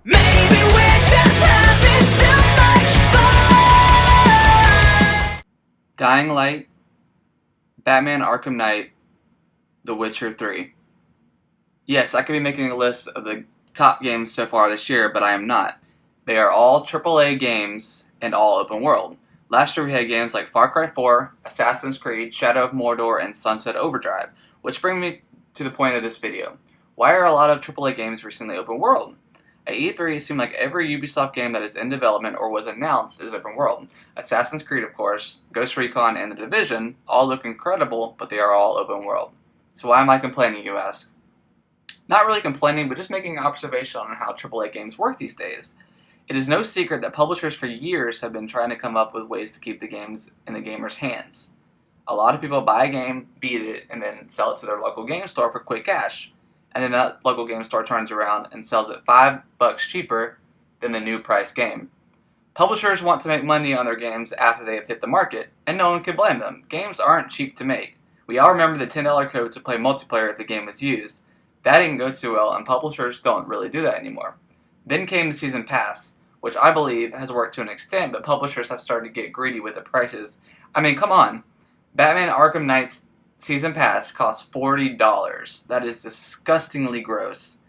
Maybe we're just having too much fun. Dying Light, Batman Arkham Knight, The Witcher 3. Yes, I could be making a list of the top games so far this year, but I am not. They are all AAA games and all open world. Last year we had games like Far Cry 4, Assassin's Creed, Shadow of Mordor, and Sunset Overdrive, which brings me to the point of this video. Why are a lot of AAA games recently open world? At E3, it seemed like every Ubisoft game that is in development or was announced is open world. Assassin's Creed, of course, Ghost Recon, and The Division all look incredible, but they are all open world. So why am I complaining, you ask? Not really complaining, but just making an observation on how AAA games work these days. It is no secret that publishers for years have been trying to come up with ways to keep the games in the gamers' hands. A lot of people buy a game, beat it, and then sell it to their local game store for quick cash. And then that local game store turns around and sells it $5 cheaper than the new price game. Publishers want to make money on their games after they have hit the market, and no one can blame them. Games aren't cheap to make. We all remember the $10 code to play multiplayer if the game was used. That didn't go too well, and publishers don't really do that anymore. Then came the Season Pass, which I believe has worked to an extent, but publishers have started to get greedy with the prices. I mean, come on. Batman Arkham Knight's Season Pass costs $40. That is disgustingly gross.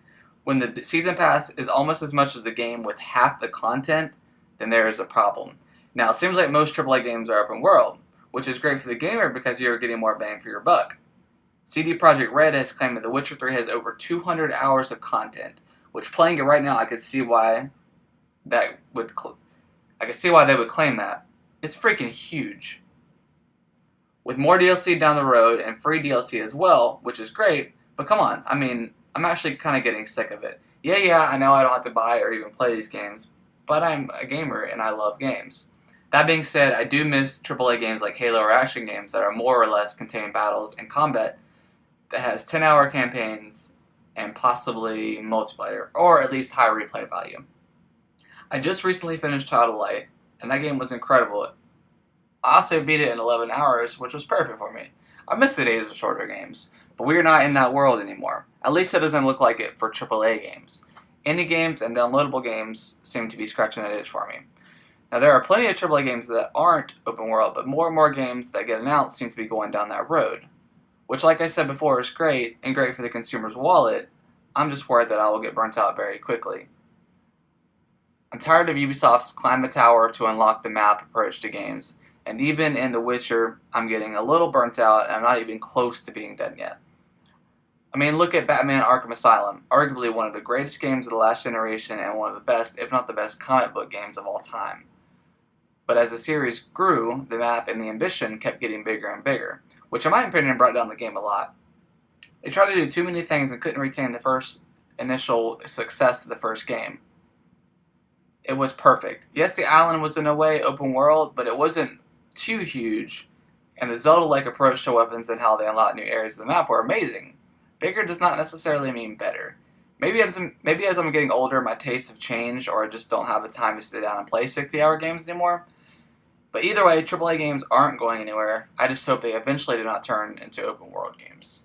When the Season Pass is almost as much as the game with half the content, then there is a problem. Now, it seems like most AAA games are open world, which is great for the gamer because you're getting more bang for your buck. CD Projekt Red has claimed that The Witcher 3 has over 200 hours of content, which playing it right now, I could see why they would claim that. It's freaking huge. With more DLC down the road and free DLC as well, which is great, but come on, I mean, I'm actually kind of getting sick of it. Yeah, I know I don't have to buy or even play these games, but I'm a gamer and I love games. That being said, I do miss AAA games like Halo or action games that are more or less contain battles and combat that has 10-hour campaigns and possibly multiplayer, or at least high replay value. I just recently finished Child of Light, and that game was incredible. I also beat it in 11 hours, which was perfect for me. I miss the days of shorter games, but we are not in that world anymore. At least it doesn't look like it for AAA games. Indie games and downloadable games seem to be scratching that itch for me. Now, there are plenty of AAA games that aren't open world, but more and more games that get announced seem to be going down that road. Which, like I said before, is great, and great for the consumer's wallet. I'm just worried that I will get burnt out very quickly. I'm tired of Ubisoft's climb the tower to unlock the map approach to games. And even in The Witcher, I'm getting a little burnt out, and I'm not even close to being done yet. I mean, look at Batman Arkham Asylum, arguably one of the greatest games of the last generation and one of the best, if not the best, comic book games of all time. But as the series grew, the map and the ambition kept getting bigger and bigger, which in my opinion brought down the game a lot. They tried to do too many things and couldn't retain the first initial success of the first game. It was perfect. Yes, the island was in a way open world, but it wasn't too huge, and the Zelda-like approach to weapons and how they unlock new areas of the map were amazing. Bigger does not necessarily mean better. Maybe as I'm getting older, my tastes have changed, or I just don't have the time to sit down and play 60-hour games anymore. But either way, AAA games aren't going anywhere. I just hope they eventually do not turn into open world games.